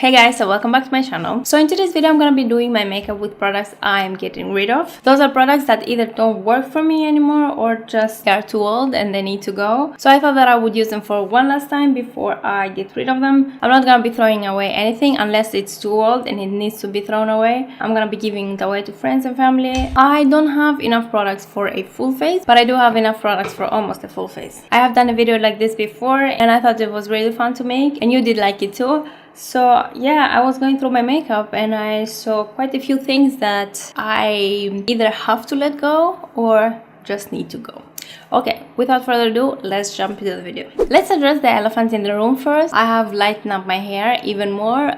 Hey guys, so welcome back to my channel. So in today's video I'm gonna be doing my makeup with products I'm getting rid of. Those are products that either don't work for me anymore or just are too old and they need to go. So I thought that I would use them for one last time before I get rid of them. I'm not gonna be throwing away anything unless it's too old and it needs to be thrown away. I'm gonna be giving it away to friends and family. I don't have enough products for a full face, but I do have enough products for almost a full face. I have done a video like this before and I thought it was really fun to make, and you did like it too. So yeah, I was going through my makeup and I saw quite a few things that I either have to let go or just need to go. Okay, without further ado, let's jump into the video. Let's address the elephant in the room first. I have lightened up my hair even more.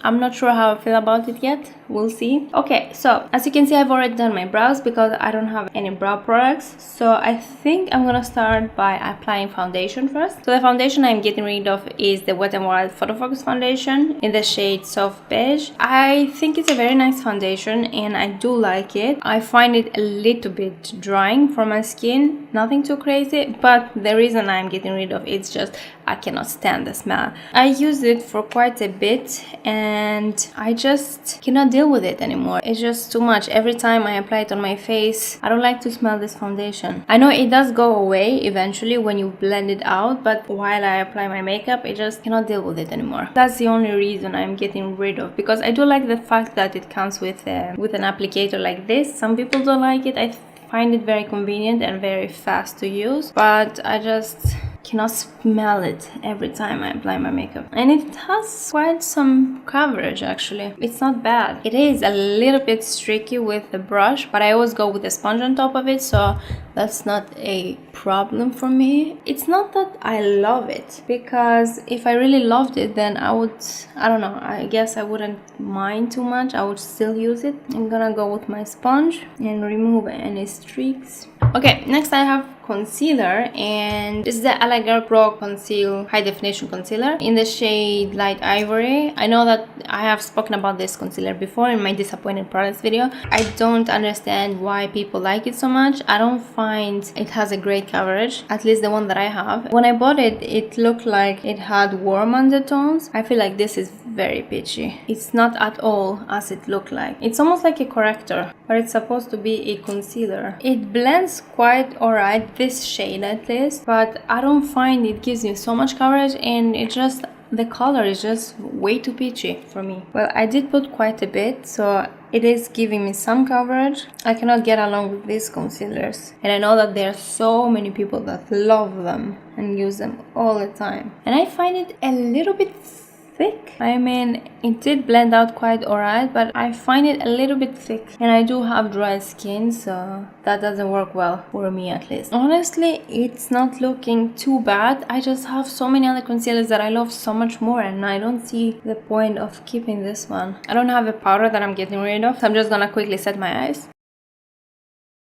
I'm not sure how I feel about it yet. We'll see. Okay, so as you can see, I've already done my brows because I don't have any brow products. So I think I'm gonna start by applying foundation first. So the foundation I'm getting rid of is the Wet n Wild Photo Focus foundation in the shade Soft Beige. I think it's a very nice foundation and I do like it. I find it a little bit drying for my skin. Nothing too crazy, but the reason I'm getting rid of it's just I cannot stand the smell. I used it for quite a bit and I just cannot deal with it anymore. It's just too much. Every time I apply it on my face, I don't like to smell this foundation. I know it does go away eventually when you blend it out, but while I apply my makeup, I just cannot deal with it anymore. That's the only reason I'm getting rid of, because I do like the fact that it comes with an applicator like this. Some people don't like it. I find it very convenient and very fast to use, but I just cannot smell it every time I apply my makeup. And it has quite some coverage actually. It's not bad. It is a little bit streaky with the brush, but I always go with a sponge on top of it, so that's not a problem for me. It's not that I love it, because if I really loved it, then I don't know, I guess I wouldn't mind too much. I would still use it. I'm gonna go with my sponge and remove any streaks. Okay, next I have concealer, and this is the PRO.conceal high definition concealer in the shade Light Ivory. I know that I have spoken about this concealer before in my disappointed products video. I don't understand why people like it so much. I don't find it has a great coverage, at least the one that I have. When I bought it, it looked like it had warm undertones. I feel like this is very peachy. It's not at all as it looked like. It's almost like a corrector, but it's supposed to be a concealer. It blends quite alright, this shade at least, but I don't find it gives me so much coverage, and it just, the color is just way too peachy for me. Well, I did put quite a bit, so it is giving me some coverage. I cannot get along with these concealers, and I know that there are so many people that love them and use them all the time, and I find it a little bit thick. I mean, it did blend out quite alright, but I find it a little bit thick, and I do have dry skin, so that doesn't work well for me at least. Honestly, it's not looking too bad. I just have so many other concealers that I love so much more, and I don't see the point of keeping this one. I don't have a powder that I'm getting rid of, so I'm just gonna quickly set my eyes.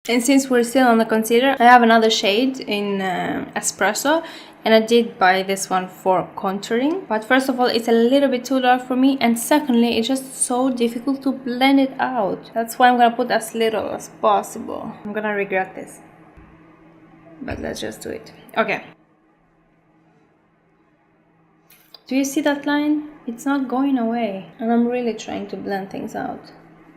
And since we're still on the concealer, I have another shade in Espresso, and I did buy this one for contouring. But first of all, it's a little bit too dark for me, and secondly, it's just so difficult to blend it out. That's why I'm gonna put as little as possible. I'm gonna regret this, but let's just do it. Okay. Do you see that line? It's not going away, and I'm really trying to blend things out.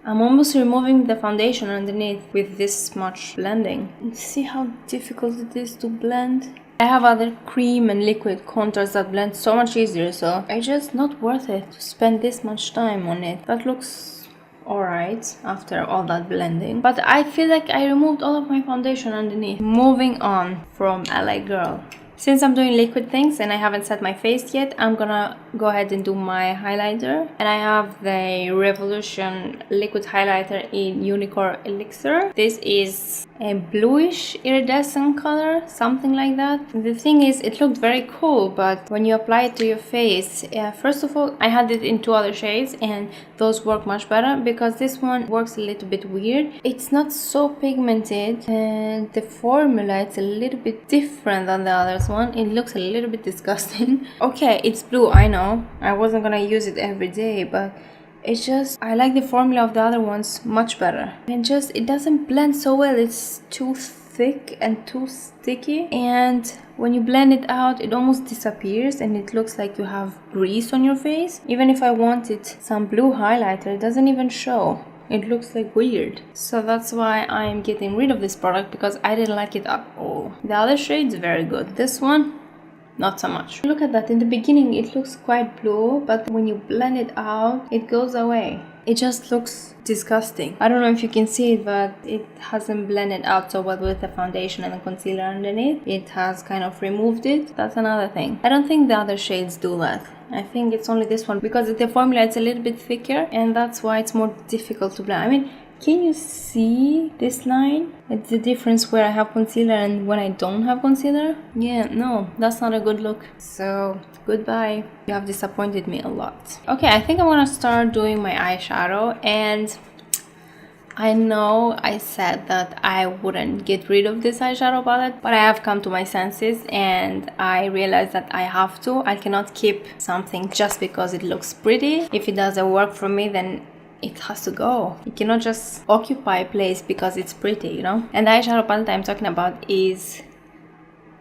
I'm almost removing the foundation underneath with this much blending. See how difficult it is to blend? I have other cream and liquid contours that blend so much easier, so it's just not worth it to spend this much time on it. That looks alright after all that blending, but I feel like I removed all of my foundation underneath. Moving on from LA Girl. Since I'm doing liquid things and I haven't set my face yet, I'm gonna go ahead and do my highlighter. And I have the Revolution liquid highlighter in Unicorn Elixir. This is a bluish iridescent color, something like that. The thing is, it looked very cool, but when you apply it to your face, first of all, I had it in two other shades and those work much better, because this one works a little bit weird. It's not so pigmented, and the formula, it's a little bit different than the others one. It looks a little bit disgusting. Okay, it's blue, I know. I wasn't gonna use it every day, but it's just, I like the formula of the other ones much better. And just, it doesn't blend so well. It's too thick and too sticky, and when you blend it out it almost disappears and it looks like you have grease on your face. Even if I wanted some blue highlighter, it doesn't even show. It looks like weird. So that's why I am getting rid of this product, because I didn't like it at all. The other shade's very good. This one, not so much. Look at that. In the beginning it looks quite blue, but when you blend it out it goes away. It just looks disgusting. I don't know if you can see it, but it hasn't blended out so well with the foundation and the concealer underneath. It has kind of removed it. That's another thing. I don't think the other shades do that. I think it's only this one, because the formula is a little bit thicker and that's why it's more difficult to blend. I mean, can you see this line? It's the difference where I have concealer and when I don't have concealer. Yeah, no, that's not a good look. So goodbye. You have disappointed me a lot. Okay, I think I'm gonna start doing my eyeshadow, and I know I said that I wouldn't get rid of this eyeshadow palette, but I have come to my senses and I realized that I have to. I cannot keep something just because it looks pretty. If it doesn't work for me, then it has to go. You cannot just occupy a place because it's pretty, you know? And the eyeshadow palette I'm talking about is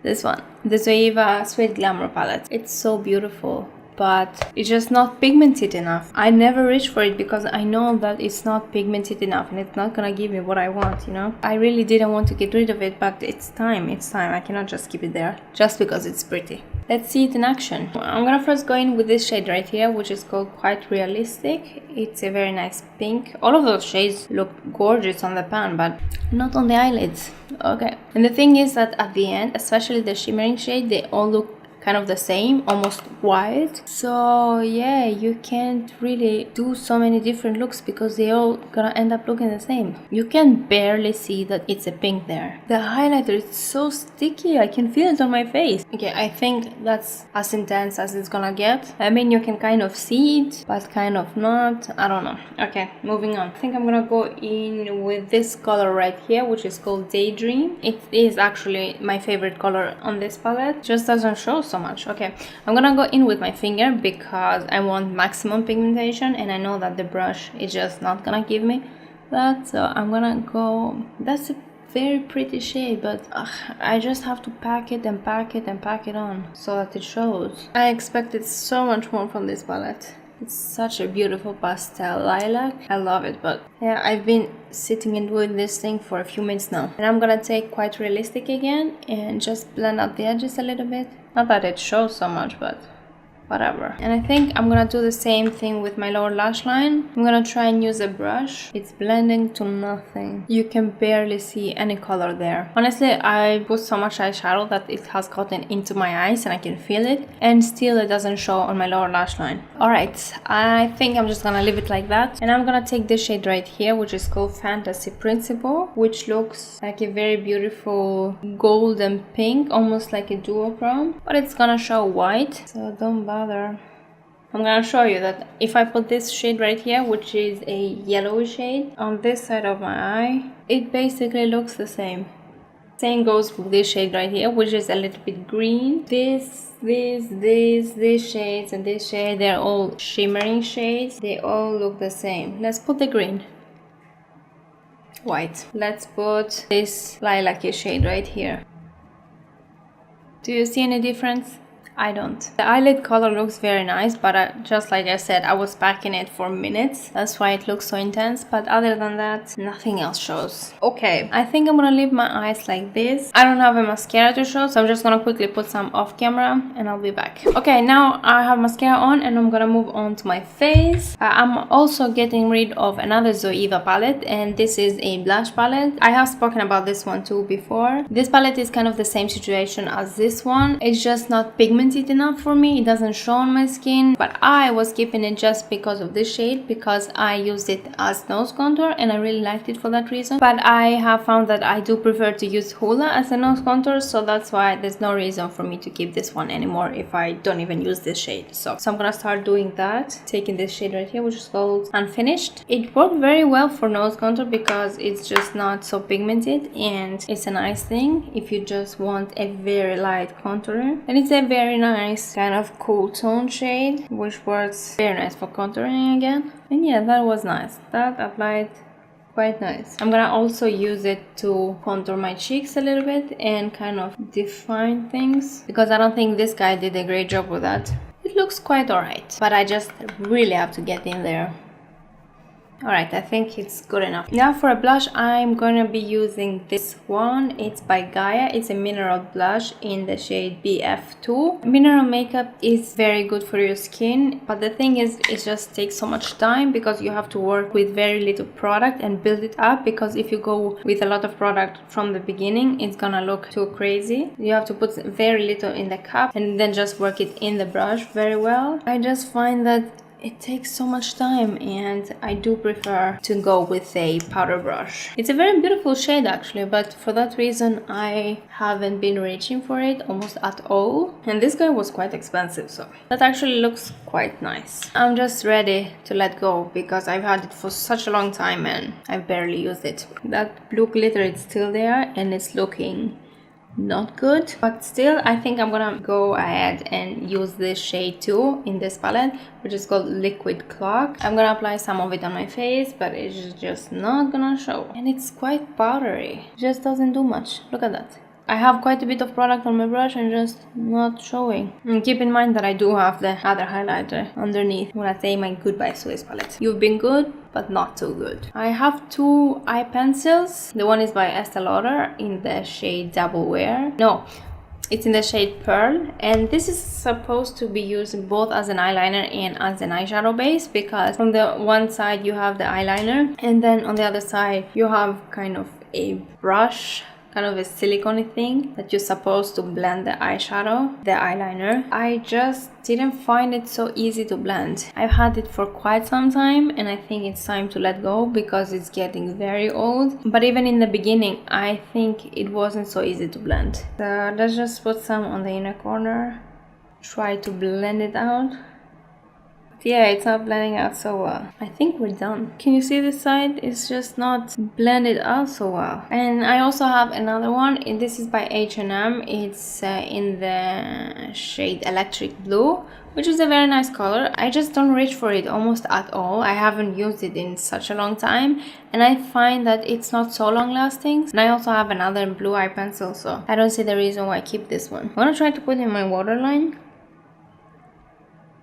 this one, the Zoeva Sweet Glamour palette. It's so beautiful, but it's just not pigmented enough. I never reach for it because I know that it's not pigmented enough and it's not gonna give me what I want, you know? I really didn't want to get rid of it, but it's time. I cannot just keep it there just because it's pretty. Let's see it in action. I'm gonna first go in with this shade right here, which is called Quite Realistic. It's a very nice pink. All of those shades look gorgeous on the pan, but not on the eyelids. Okay. And the thing is that at the end, especially the shimmering shade, they all look kind of the same, almost white. So yeah, you can't really do so many different looks because they all gonna end up looking the same. You can barely see that it's a pink there. The highlighter is so sticky, I can feel it on my face. Okay, I think that's as intense as it's gonna get. I mean, you can kind of see it, but kind of not. I don't know. Okay, moving on. I think I'm gonna go in with this color right here, which is called Daydream. It is actually my favorite color on this palette. Just doesn't show so much. Okay, I'm gonna go in with my finger because I want maximum pigmentation and I know that the brush is just not gonna give me that. So I'm gonna go, that's a very pretty shade, but I just have to pack it and pack it and pack it on so that it shows. I expected so much more from this palette. It's such a beautiful pastel lilac. I love it, but yeah, I've been sitting and doing this thing for a few minutes now. And I'm gonna take Quite Realistic again and just blend out the edges a little bit. Not that it shows so much, but whatever. And I think I'm gonna do the same thing with my lower lash line. I'm gonna try and use a brush. It's blending to nothing. You can barely see any color there. Honestly, I put so much eyeshadow that it has gotten into my eyes and I can feel it, and still it doesn't show on my lower lash line. Alright, I think I'm just gonna leave it like that, and I'm gonna take this shade right here, which is called Fantasy Principle, which looks like a very beautiful golden pink, almost like a duochrome, but it's gonna show white, so don't bother. I'm gonna show you that if I put this shade right here, which is a yellowy shade, on this side of my eye, it basically looks the same. Same goes with this shade right here, which is a little bit green. These shades and this shade, they're all shimmering shades. They all look the same. Let's put the green. White. Let's put this lilac-y shade right here. Do you see any difference? I don't. The eyelid color looks very nice, but just like I said, I was packing it for minutes. That's why it looks so intense, but other than that, nothing else shows. Okay, I think I'm gonna leave my eyes like this. I don't have a mascara to show, so I'm just gonna quickly put some off camera and I'll be back. Okay, now I have mascara on and I'm gonna move on to my face. I'm also getting rid of another Zoeva palette, and this is a blush palette. I have spoken about this one too before. This palette is kind of the same situation as this one. It's just not pigmented enough for me. It doesn't show on my skin, but I was keeping it just because of this shade, because I used it as nose contour and I really liked it for that reason. But I have found that I do prefer to use Hoola as a nose contour, so that's why there's no reason for me to keep this one anymore if I don't even use this shade. So I'm gonna start doing that, taking this shade right here, which is called Unfinished. It worked very well for nose contour because it's just not so pigmented, and it's a nice thing if you just want a very light contouring. And it's a very nice kind of cool tone shade, which works very nice for contouring again. And yeah, that was nice. That applied Quite nice. I'm gonna also use it to contour my cheeks a little bit and kind of define things, because I don't think this guy did a great job with that. It looks quite alright, but I just really have to get in there. Alright, I think it's good enough. Now for a blush, I'm gonna be using this one. It's by Gaya. It's a mineral blush in the shade BF2. Mineral makeup is very good for your skin, but the thing is, it just takes so much time because you have to work with very little product and build it up, because if you go with a lot of product from the beginning, it's gonna look too crazy. You have to put very little in the cup and then just work it in the brush very well. I just find that it takes so much time, and I do prefer to go with a powder brush. It's a very beautiful shade actually, but for that reason I haven't been reaching for it almost at all. And this guy was quite expensive, so that actually looks quite nice. I'm just ready to let go because I've had it for such a long time and I've barely used it. That blue glitter is still there and it's looking not good, but still I think I'm gonna go ahead and use this shade too in this palette, which is called Liquid Clock. I'm gonna apply some of it on my face, but it's just not gonna show, and it's quite powdery. It just doesn't do much. Look at that. I have quite a bit of product on my brush and just not showing. And keep in mind that I do have the other highlighter underneath. I'm gonna say my goodbyes to this palette. You've been good, but not too good. I have two eye pencils. The one is by Estee Lauder in the shade Double Wear. No, it's in the shade Pearl, and this is supposed to be used both as an eyeliner and as an eyeshadow base, because from the one side you have the eyeliner and then on the other side you have kind of a brush, kind of a silicone thing that you're supposed to blend the eyeshadow, the eyeliner. I just didn't find it so easy to blend. I've had it for quite some time and I think it's time to let go because it's getting very old. But even in the beginning, I think it wasn't so easy to blend. So let's just put some on the inner corner. Try to blend it out. Yeah, it's not blending out so well. I think we're done. Can you see this side? It's just not blended out so well. And I also have another one, and this is by H&M. It's in the shade Electric Blue, which is a very nice color. I just don't reach for it almost at all. I haven't used it in such a long time, and I find that it's not so long lasting. And I also have another blue eye pencil, so I don't see the reason why I keep this one. I'm gonna try to put in my waterline.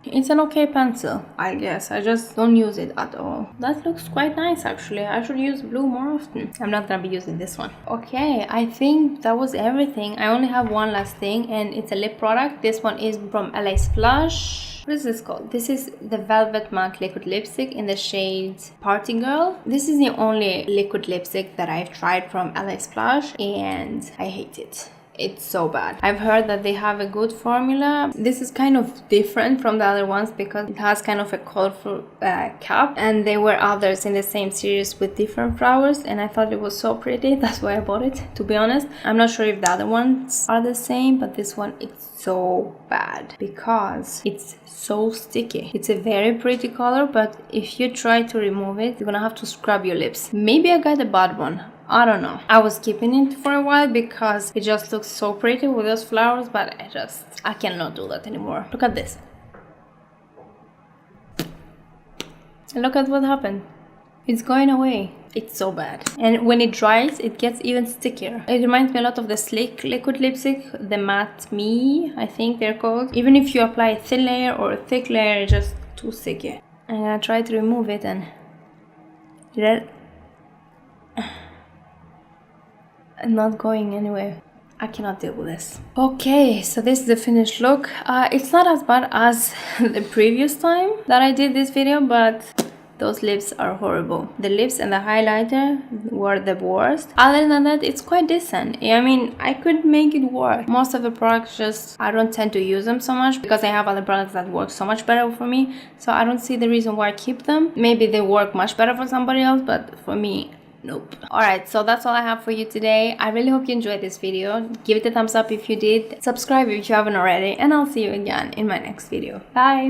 It's an okay pencil, I guess. I just don't use it at all. That looks quite nice actually. I should use blue more often. I'm not gonna be using this one. Okay, I think that was everything. I only have one last thing, and it's a lip product. This one is from LASplash. What is this called? This is the Velvet Matte Liquid Lipstick in the shade Party Girl. This is the only liquid lipstick that I've tried from LASplash, and I hate it. It's so bad. I've heard that they have a good formula. This is kind of different from the other ones because it has kind of a colorful cap, and there were others in the same series with different flowers, and I thought it was so pretty. That's why I bought it, to be honest. I'm not sure if the other ones are the same, but this one, it's so bad because it's so sticky. It's a very pretty color, but if you try to remove it, you're gonna have to scrub your lips. Maybe I got a bad one. I don't know. I was keeping it for a while because it just looks so pretty with those flowers, but I cannot do that anymore. Look at this. And look at what happened. It's going away. It's so bad. And when it dries, it gets even stickier. It reminds me a lot of the Sleek liquid lipstick, the Matte Me, I think they're called. Even if you apply a thin layer or a thick layer, it's just too sticky. I'm gonna try to remove it and not going anywhere. I cannot deal with this. Okay, so this is the finished look. It's not as bad as the previous time that I did this video, but those lips are horrible. The lips and the highlighter were the worst. Other than that, it's quite decent. I mean, I could make it work. Most of the products just, I don't tend to use them so much because I have other products that work so much better for me. So I don't see the reason why I keep them. Maybe they work much better for somebody else, but for me, nope. Alright, so that's all I have for you today. I really hope you enjoyed this video. Give it a thumbs up if you did. Subscribe if you haven't already. And I'll see you again in my next video. Bye!